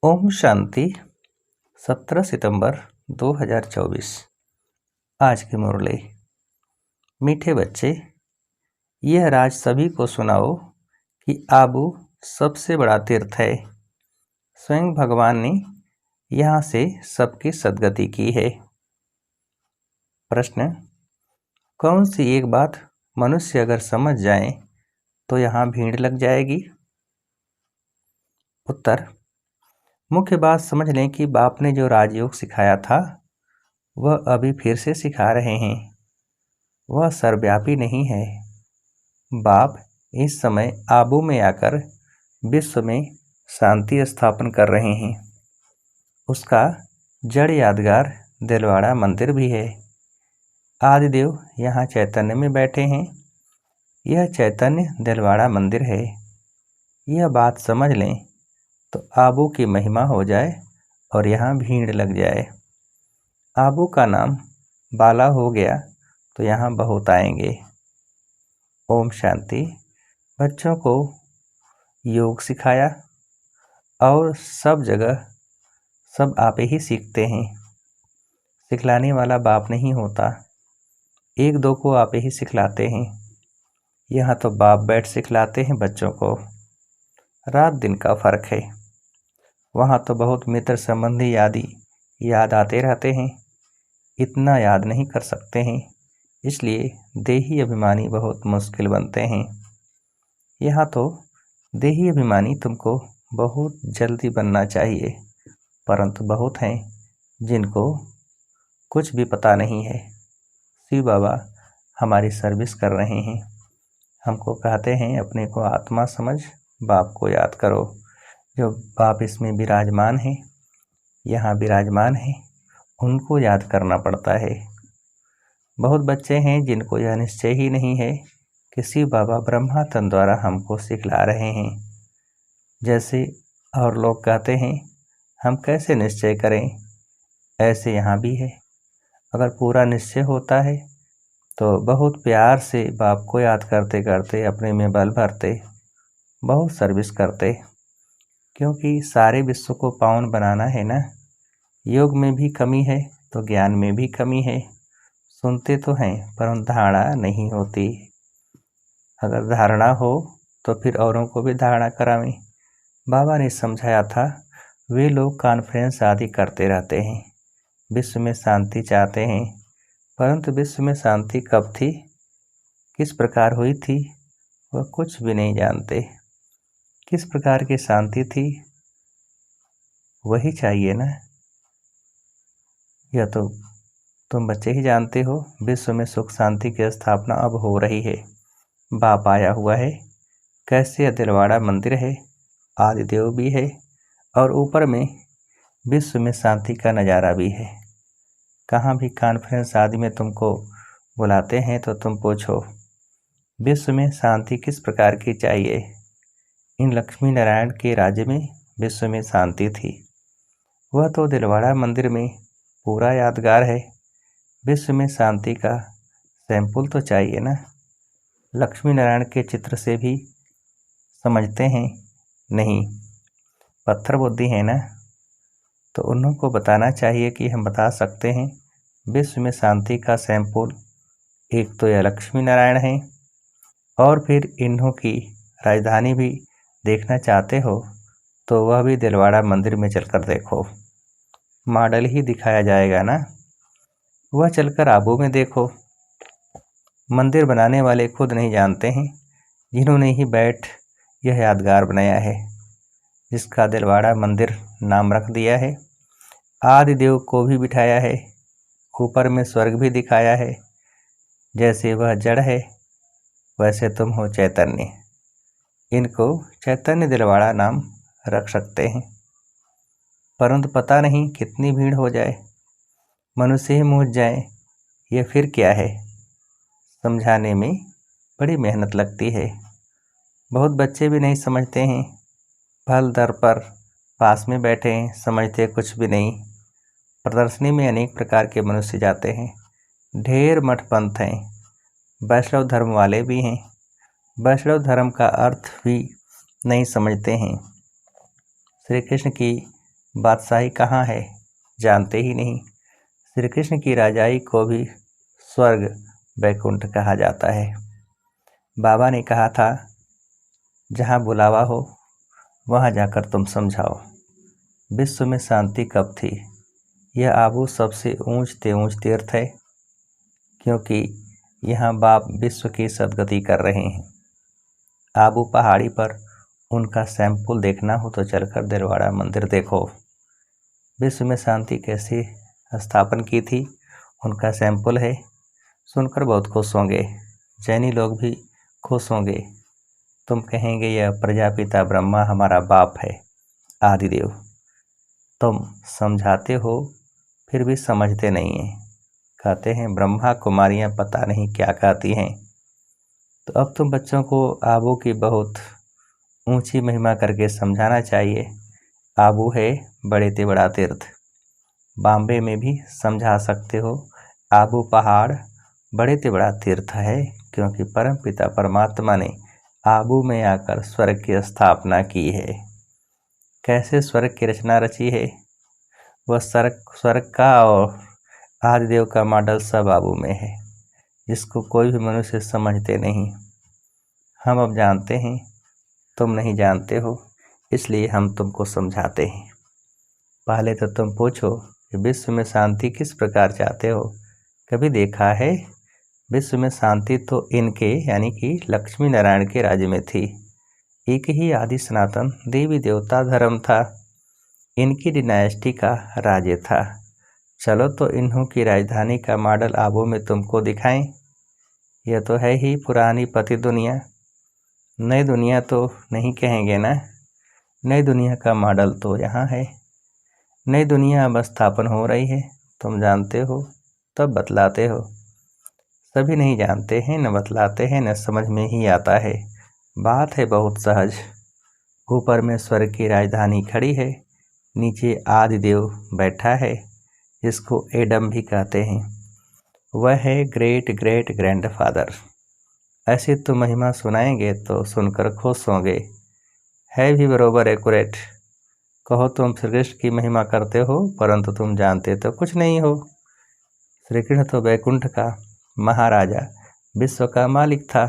ओम शांति। 17 सितंबर 2024। आज की मुरली। मीठे बच्चे, यह राज सभी को सुनाओ कि आबू सबसे बड़ा तीर्थ है। स्वयं भगवान ने यहाँ से सबकी सद्गति की है। प्रश्न: कौन सी एक बात मनुष्य अगर समझ जाए तो यहाँ भीड़ लग जाएगी? उत्तर: मुख्य बात समझ लें कि बाप ने जो राजयोग सिखाया था वह अभी फिर से सिखा रहे हैं। वह सर्वव्यापी नहीं है। बाप इस समय आबू में आकर विश्व में शांति स्थापन कर रहे हैं। उसका जड़ यादगार दिलवाड़ा मंदिर भी है। आदिदेव यहाँ चैतन्य में बैठे हैं। यह चैतन्य दिलवाड़ा मंदिर है। यह बात समझ लें तो आबू की महिमा हो जाए और यहाँ भीड़ लग जाए। आबू का नाम बाला हो गया तो यहाँ बहुत आएंगे। ओम शांति। बच्चों को योग सिखाया और सब जगह सब आप ही सीखते हैं। सिखलाने वाला बाप नहीं होता, एक दो को आप ही सिखलाते हैं। यहाँ तो बाप बैठ सिखलाते हैं बच्चों को। रात दिन का फर्क है। वहाँ तो बहुत मित्र संबंधी आदि याद आते रहते हैं, इतना याद नहीं कर सकते हैं, इसलिए देही अभिमानी बहुत मुश्किल बनते हैं। यहाँ तो देही अभिमानी तुमको बहुत जल्दी बनना चाहिए, परंतु बहुत हैं जिनको कुछ भी पता नहीं है। शिव बाबा हमारी सर्विस कर रहे हैं, हमको कहते हैं अपने को आत्मा समझ बाप को याद करो। जो बाप इसमें विराजमान है, यहाँ विराजमान है, उनको याद करना पड़ता है। बहुत बच्चे हैं जिनको यह निश्चय ही नहीं है कि शिव बाबा ब्रह्मा तन द्वारा हमको सिखला रहे हैं। जैसे और लोग कहते हैं हम कैसे निश्चय करें, ऐसे यहाँ भी है। अगर पूरा निश्चय होता है तो बहुत प्यार से बाप को याद करते करते अपने में बल भरते, बहुत सर्विस करते, क्योंकि सारे विश्व को पावन बनाना है ना। योग में भी कमी है तो ज्ञान में भी कमी है। सुनते तो हैं परंतु धारणा नहीं होती। अगर धारणा हो तो फिर औरों को भी धारणा करावें। बाबा ने समझाया था, वे लोग कॉन्फ्रेंस आदि करते रहते हैं, विश्व में शांति चाहते हैं, परंतु विश्व में शांति कब थी, किस प्रकार हुई थी, वह कुछ भी नहीं जानते। किस प्रकार की शांति थी वही चाहिए ना। यह तो तुम बच्चे ही जानते हो। विश्व में सुख शांति की स्थापना अब हो रही है। बाप आया हुआ है। कैसे दिलवाड़ा मंदिर है, आदिदेव भी है और ऊपर में विश्व में शांति का नज़ारा भी है। कहाँ भी कॉन्फ्रेंस आदि में तुमको बुलाते हैं तो तुम पूछो विश्व में शांति किस प्रकार की चाहिए। इन लक्ष्मी नारायण के राज्य में विश्व में शांति थी। वह तो दिलवाड़ा मंदिर में पूरा यादगार है। विश्व में शांति का सैंपल तो चाहिए ना। लक्ष्मी नारायण के चित्र से भी समझते हैं नहीं, पत्थर बुद्धि है ना, तो उन्हों को बताना चाहिए कि हम बता सकते हैं विश्व में शांति का सैंपल एक तो यह लक्ष्मी नारायण है, और फिर इन्हों की राजधानी भी देखना चाहते हो तो वह भी दिलवाड़ा मंदिर में चलकर देखो, मॉडल ही दिखाया जाएगा ना। वह चलकर आबू में देखो। मंदिर बनाने वाले खुद नहीं जानते हैं, जिन्होंने ही बैठ यह यादगार बनाया है, जिसका दिलवाड़ा मंदिर नाम रख दिया है। आदिदेव को भी बिठाया है, ऊपर में स्वर्ग भी दिखाया है। जैसे वह जड़ है वैसे तुम हो चैतन्य। इनको चैतन्य दिलवाड़ा नाम रख सकते हैं, परंतु पता नहीं कितनी भीड़ हो जाए, मनुष्य ही मूझ जाए, ये फिर क्या है। समझाने में बड़ी मेहनत लगती है। बहुत बच्चे भी नहीं समझते हैं, फल दर पर पास में बैठे हैं, समझते कुछ भी नहीं। प्रदर्शनी में अनेक प्रकार के मनुष्य जाते हैं, ढेर मठ पंथ हैं, वैष्णव धर्म वाले भी हैं। वैष्णव धर्म का अर्थ भी नहीं समझते हैं। श्री कृष्ण की बादशाही कहाँ है, जानते ही नहीं। श्री कृष्ण की राजाई को भी स्वर्ग वैकुंठ कहा जाता है। बाबा ने कहा था, जहाँ बुलावा हो वहाँ जाकर तुम समझाओ, विश्व में शांति कब थी। यह आबू सबसे ऊंच तीर्थ है, क्योंकि यहाँ बाप विश्व की सदगति कर रहे हैं। आबू पहाड़ी पर उनका सैंपल देखना हो तो चलकर दिलवाड़ा मंदिर देखो। विश्व में शांति कैसे स्थापन की थी, उनका सैंपल है। सुनकर बहुत खुश होंगे, जैनी लोग भी खुश होंगे। तुम कहेंगे यह प्रजापिता ब्रह्मा हमारा बाप है, आदिदेव। तुम समझाते हो फिर भी समझते नहीं हैं। कहते हैं ब्रह्मा कुमारियाँ पता नहीं क्या कहती हैं। तो अब तुम बच्चों को आबू की बहुत ऊंची महिमा करके समझाना चाहिए। आबू है बड़े ते बड़ा तीर्थ। बॉम्बे में भी समझा सकते हो, आबू पहाड़ बड़े ते बड़ा तीर्थ है, क्योंकि परम पिता परमात्मा ने आबू में आकर स्वर्ग की स्थापना की है। कैसे स्वर्ग की रचना रची है, वह स्वर्ग का और आदिदेव का मॉडल सब आबू में है, जिसको कोई भी मनुष्य समझते नहीं। हम अब जानते हैं, तुम नहीं जानते हो, इसलिए हम तुमको समझाते हैं। पहले तो तुम पूछो कि विश्व में शांति किस प्रकार चाहते हो। कभी देखा है? विश्व में शांति तो इनके यानी कि लक्ष्मी नारायण के राज्य में थी। एक ही आदि सनातन देवी देवता धर्म था, इनकी डिनाइस्टी का राज्य था। चलो तो इन्हों की राजधानी का मॉडल आबू में तुमको दिखाएं। यह तो है ही पुरानी पति दुनिया, नई दुनिया तो नहीं कहेंगे ना। नई दुनिया का मॉडल तो यहाँ है। नई दुनिया अब स्थापन हो रही है, तुम जानते हो तब बतलाते हो। सभी नहीं जानते हैं, न बतलाते हैं, न समझ में ही आता है। बात है बहुत सहज। ऊपर में स्वर्ग की राजधानी खड़ी है, नीचे आदिदेव बैठा है, जिसको एडम भी कहते हैं। वह है ग्रेट ग्रेट ग्रैंडफादर। ऐसी तो महिमा सुनाएंगे तो सुनकर खुश होंगे। है भी बरोबर एक्यूरेट। कहो तुम श्री कृष्ण की महिमा करते हो, परंतु तुम जानते तो कुछ नहीं हो। श्री कृष्ण तो वैकुंठ का महाराजा, विश्व का मालिक था।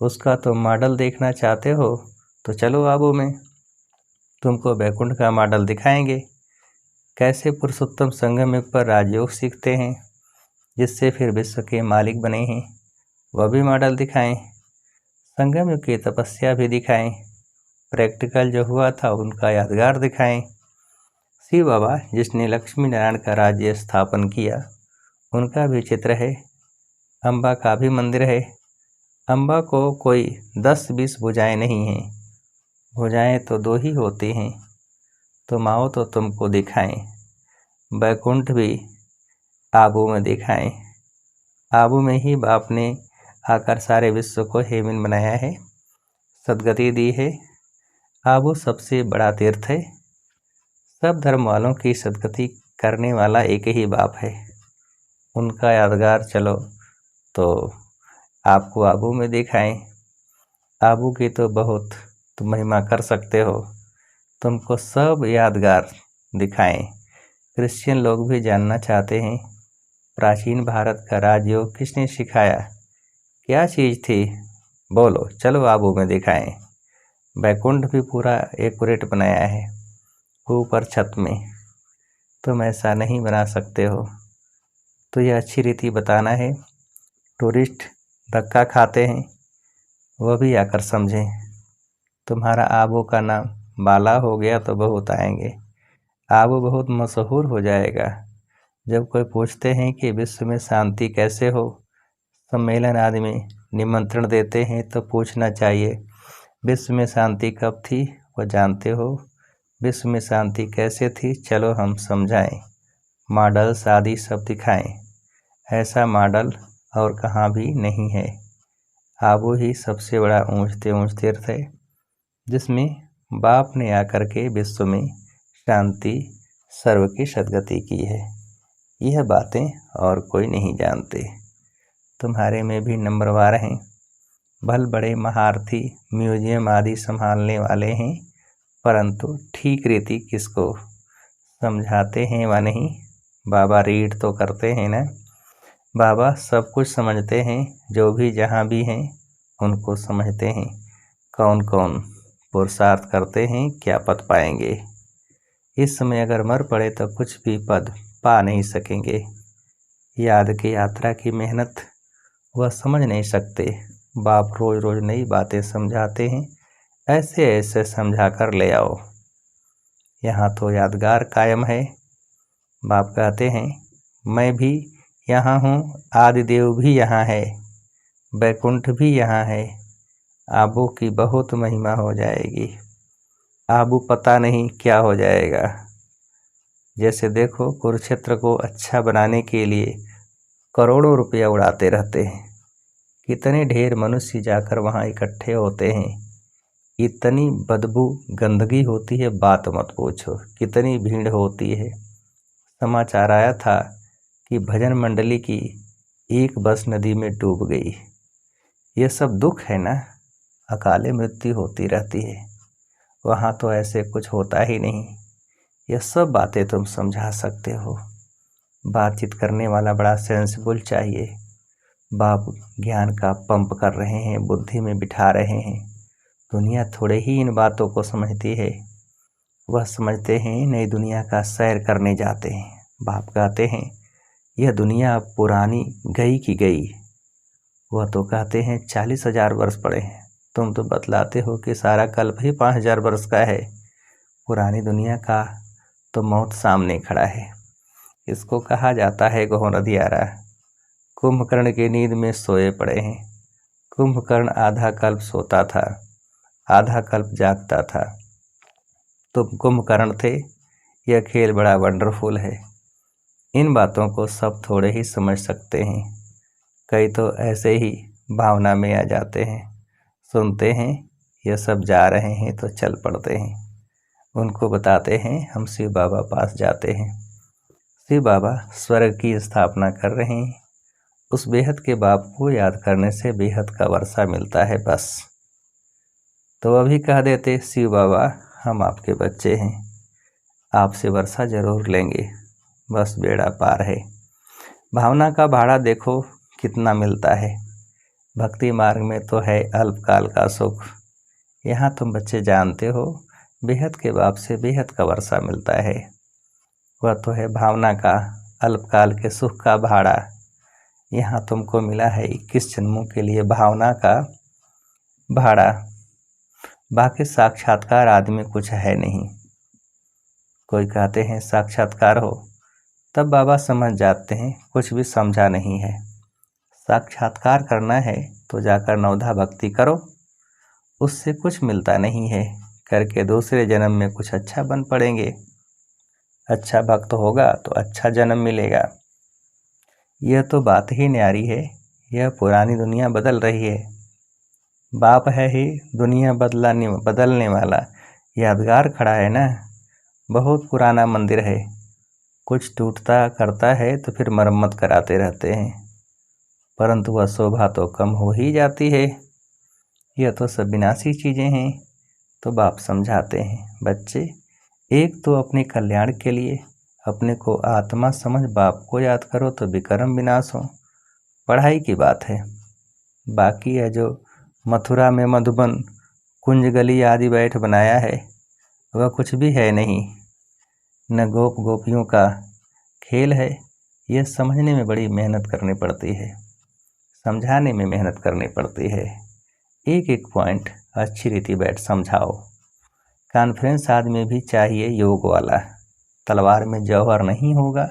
उसका तो मॉडल देखना चाहते हो तो चलो आबू में, तुमको वैकुंठ का मॉडल दिखाएंगे। कैसे पुरुषोत्तम संगम पर राजयोग सीखते हैं, जिससे फिर विश्व के मालिक बने हैं, वह भी मॉडल दिखाएं। संगम युग की तपस्या भी दिखाएं। प्रैक्टिकल जो हुआ था उनका यादगार दिखाएं। शिव बाबा जिसने लक्ष्मी नारायण का राज्य स्थापन किया, उनका भी चित्र है। अम्बा का भी मंदिर है। अम्बा को कोई 10-20 भुजाएं नहीं हैं, भुजाएं तो 2 ही होती हैं। तुम आओ तो तुमको दिखाएं। बैकुंठ भी आबू में दिखाएं। आबू में ही बाप ने आकर सारे विश्व को हेमन बनाया है, सदगति दी है। आबू सबसे बड़ा तीर्थ है। सब धर्म वालों की सदगति करने वाला एक ही बाप है। उनका यादगार चलो तो आपको आबू में दिखाएं। आबू की तो बहुत तुम महिमा कर सकते हो, तुमको सब यादगार दिखाएं। क्रिश्चियन लोग भी जानना चाहते हैं, प्राचीन भारत का राजयोग किसने सिखाया, क्या चीज़ थी, बोलो चलो आबू में दिखाएं। बैकुंठ भी पूरा एक्यूरेट बनाया है, ऊपर छत में। तुम ऐसा नहीं बना सकते हो, तो यह अच्छी रीति बताना है। टूरिस्ट धक्का खाते हैं, वह भी आकर समझें। तुम्हारा आबू का नाम बाला हो गया तो बहुत आएंगे। आबू बहुत मशहूर हो जाएगा। जब कोई पूछते हैं कि विश्व में शांति कैसे हो, सम्मेलन आदि में निमंत्रण देते हैं तो पूछना चाहिए, विश्व में शांति कब थी, वह जानते हो? विश्व में शांति कैसे थी, चलो हम समझाएं। मॉडल्स आदि सब दिखाएं। ऐसा मॉडल और कहाँ भी नहीं है। आबू ही सबसे बड़ा ऊंच तीर्थ है, जिसमें बाप ने आकर के विश्व में शांति सर्व की सदगति की है। यह बातें और कोई नहीं जानते। तुम्हारे में भी नंबरवार हैं, भल बड़े महारथी, म्यूजियम आदि संभालने वाले हैं, परंतु ठीक रीति किसको समझाते हैं व नहीं? बाबा रीड तो करते हैं ना? बाबा सब कुछ समझते हैं, जो भी जहाँ भी हैं उनको समझते हैं। कौन कौन पुरुषार्थ करते हैं क्या पद पाएंगे। इस समय अगर मर पड़े तो कुछ भी पद पा नहीं सकेंगे। याद की यात्रा की मेहनत वह समझ नहीं सकते। बाप रोज रोज नई बातें समझाते हैं, ऐसे ऐसे समझा कर ले आओ, यहाँ तो यादगार कायम है। बाप कहते हैं मैं भी यहाँ हूँ, आदिदेव भी यहाँ है, बैकुंठ भी यहाँ है। आबू की बहुत महिमा हो जाएगी, आबू पता नहीं क्या हो जाएगा। जैसे देखो कुरुक्षेत्र को अच्छा बनाने के लिए करोड़ों रुपया उड़ाते रहते हैं। कितने ढेर मनुष्य जाकर वहाँ इकट्ठे होते हैं। इतनी बदबू गंदगी होती है, बात मत पूछो, कितनी भीड़ होती है। समाचार आया था कि भजन मंडली की एक बस नदी में डूब गई। ये सब दुख है ना, अकाले मृत्यु होती रहती है। वहाँ तो ऐसे कुछ होता ही नहीं। ये सब बातें तुम समझा सकते हो। बातचीत करने वाला बड़ा सेंसिबल चाहिए। बाप ज्ञान का पंप कर रहे हैं, बुद्धि में बिठा रहे हैं। दुनिया थोड़े ही इन बातों को समझती है। वह समझते हैं नई दुनिया का सैर करने जाते हैं। बाप कहते हैं यह दुनिया पुरानी गई की गई। वह तो कहते हैं 40,000 वर्ष पड़े हैं। तुम तो बतलाते हो कि सारा कल्प ही 5,000 वर्ष का है। पुरानी दुनिया का तो मौत सामने खड़ा है। इसको कहा जाता है गहन अंधियारा। कुंभकर्ण की नींद में सोए पड़े हैं। कुंभकर्ण आधा कल्प सोता था, आधा कल्प जागता था। तुम कुंभकर्ण थे। यह खेल बड़ा वंडरफुल है। इन बातों को सब थोड़े ही समझ सकते हैं। कई तो ऐसे ही भावना में आ जाते हैं, सुनते हैं यह सब जा रहे हैं तो चल पड़ते हैं। उनको बताते हैं हम शिव बाबा पास जाते हैं। शिव बाबा स्वर्ग की स्थापना कर रहे हैं। उस बेहद के बाप को याद करने से बेहद का वर्षा मिलता है बस। तो अभी कह देते शिव बाबा हम आपके बच्चे हैं, आपसे वर्षा जरूर लेंगे, बस बेड़ा पार है। भावना का भाड़ा देखो कितना मिलता है। भक्ति मार्ग में तो है अल्पकाल का सुख। यहाँ तुम बच्चे जानते हो बेहद के बाप से बेहद का वर्षा मिलता है। वह तो है भावना का अल्पकाल के सुख का भाड़ा। यहाँ तुमको मिला है 21 जन्मों के लिए भावना का भाड़ा। बाकी साक्षात्कार आदमी कुछ है नहीं। कोई कहते हैं साक्षात्कार हो, तब बाबा समझ जाते हैं कुछ भी समझा नहीं है। साक्षात्कार करना है तो जाकर नवधा भक्ति करो, उससे कुछ मिलता नहीं है। करके दूसरे जन्म में कुछ अच्छा बन पड़ेंगे। अच्छा भक्त होगा तो अच्छा जन्म मिलेगा। यह तो बात ही न्यारी है। यह पुरानी दुनिया बदल रही है। बाप है ही दुनिया बदलने वाला। यादगार खड़ा है ना। बहुत पुराना मंदिर है। कुछ टूटता करता है तो फिर मरम्मत कराते रहते हैं, परंतु वह शोभा तो कम हो ही जाती है। यह तो सब विनाशी चीज़ें हैं। तो बाप समझाते हैं बच्चे, एक तो अपने कल्याण के लिए अपने को आत्मा समझ बाप को याद करो तो विकर्म विनाश हो। पढ़ाई की बात है। बाकी है जो मथुरा में मधुबन कुंज गली आदि बैठ बनाया है, वह कुछ भी है नहीं। न गोप गोपियों का खेल है। यह समझने में बड़ी मेहनत करनी पड़ती है, समझाने में मेहनत करनी पड़ती है। एक एक पॉइंट अच्छी रीति बैठ समझाओ। कॉन्फ्रेंस आदमी भी चाहिए योग वाला। तलवार में जौहर नहीं होगा,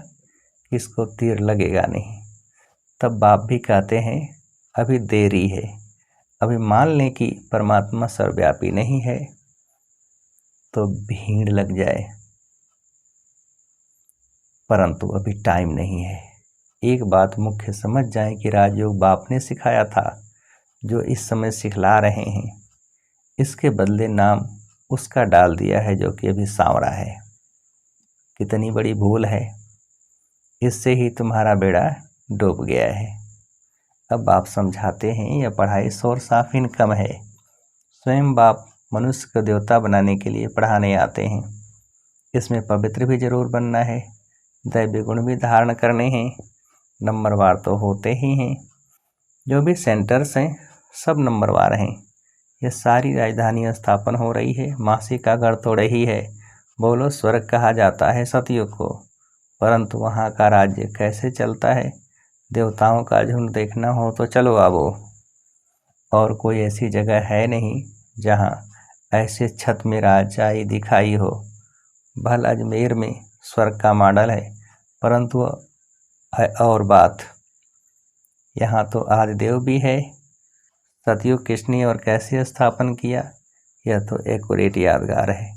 किसको तीर लगेगा नहीं। तब बाप भी कहते हैं अभी देरी है, अभी मान लें कि परमात्मा सर्वव्यापी नहीं है तो भीड़ लग जाए, परंतु अभी टाइम नहीं है। एक बात मुख्य समझ जाएं कि राजयोग बाप ने सिखाया था, जो इस समय सिखला रहे हैं, इसके बदले नाम उसका डाल दिया है जो कि अभी सांवरा है। कितनी बड़ी भूल है। इससे ही तुम्हारा बेड़ा डूब गया है। अब बाप समझाते हैं यह पढ़ाई सोर्स ऑफ इनकम है। स्वयं बाप मनुष्य को देवता बनाने के लिए पढ़ाने आते हैं। इसमें पवित्र भी जरूर बनना है, दैवी गुण भी धारण करने हैं, नंबरवार तो होते ही हैं। जो भी सेंटर्स हैं सब नंबरवार हैं। ये सारी राजधानी स्थापन हो रही है, मासी का घर तो रही है। बोलो, स्वर्ग कहा जाता है सतयुग को, परंतु वहाँ का राज्य कैसे चलता है? देवताओं का झुंड देखना हो तो चलो आवो। और कोई ऐसी जगह है नहीं जहाँ ऐसे छत में राजाई दिखाई हो। भल अजमेर में स्वर्ग का मॉडल है, परंतु और बात, यहाँ तो आदिदेव भी है। सतयुग किसने और कैसे स्थापन किया, यह तो एक्यूरेट यादगार है।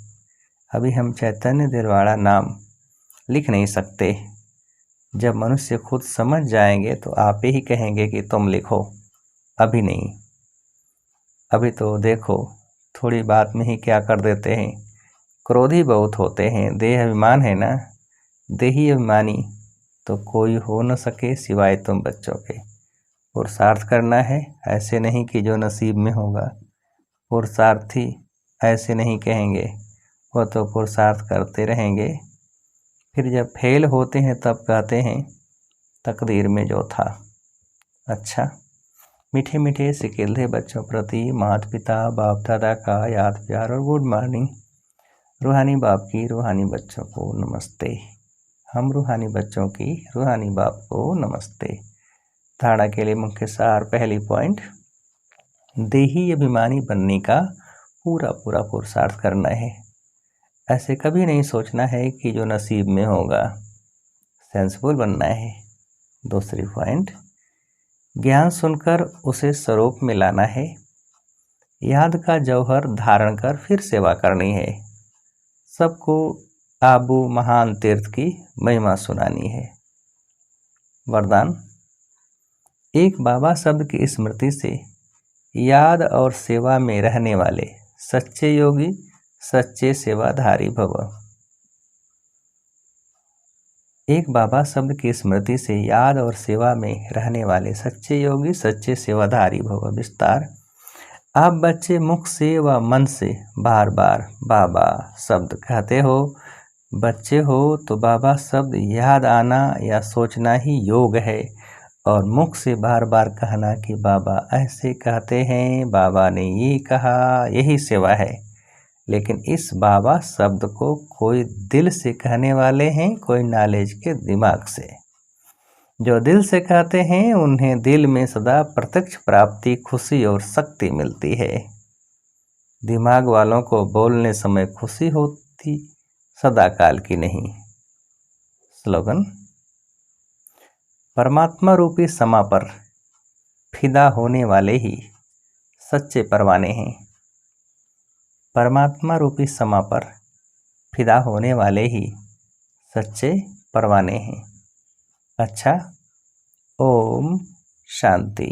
अभी हम चैतन्य दिलवाड़ा नाम लिख नहीं सकते। जब मनुष्य खुद समझ जाएंगे तो आप ही कहेंगे कि तुम लिखो, अभी नहीं। अभी तो देखो, थोड़ी बात में ही क्या कर देते हैं, क्रोधी बहुत होते हैं। देह अभिमान है ना, देही अभिमानी तो कोई हो न सके सिवाय तुम बच्चों के। पुरुषार्थ करना है, ऐसे नहीं कि जो नसीब में होगा। पुरुषार्थी ऐसे नहीं कहेंगे, वो तो पुरुषार्थ करते रहेंगे। फिर जब फेल होते हैं तब कहते हैं तकदीर में जो था। अच्छा, मीठे मीठे सिकिल्दे बच्चों प्रति माता पिता बाप दादा का याद प्यार और गुड मॉर्निंग। रूहानी बाप की रूहानी बच्चों को नमस्ते। हम रूहानी बच्चों की रूहानी बाप को नमस्ते। धारणा के लिए मुख्य सार, पहली पॉइंट, देही अभिमानी बनने का पूरा पूरा पुरुषार्थ करना है। ऐसे कभी नहीं सोचना है कि जो नसीब में होगा। सेंसफुल बनना है। दूसरी पॉइंट, ज्ञान सुनकर उसे स्वरूप में लाना है। याद का जौहर धारण कर फिर सेवा करनी है। सबको आबू महान तीर्थ की महिमा सुनानी है। वरदान, एक बाबा शब्द की स्मृति से याद और सेवा में रहने वाले सच्चे योगी सच्चे सेवाधारी भव। एक बाबा शब्द की स्मृति से याद और सेवा में रहने वाले सच्चे योगी सच्चे सेवाधारी भव। विस्तार, आप बच्चे मुख से व मन से बार बार बाबा शब्द कहते हो। बच्चे हो तो बाबा शब्द याद आना या सोचना ही योग है, और मुख से बार बार कहना कि बाबा ऐसे कहते हैं, बाबा ने ये कहा, यही सेवा है। लेकिन इस बाबा शब्द को कोई दिल से कहने वाले हैं, कोई नॉलेज के दिमाग से। जो दिल से कहते हैं उन्हें दिल में सदा प्रत्यक्ष प्राप्ति, खुशी और शक्ति मिलती है। दिमाग वालों को बोलने समय खुशी होती, सदा काल की नहीं। स्लोगन, परमात्मा रूपी समा पर फिदा होने वाले ही सच्चे परवाने हैं। परमात्मा रूपी समा पर फिदा होने वाले ही सच्चे परवाने हैं। अच्छा, ओम शांति।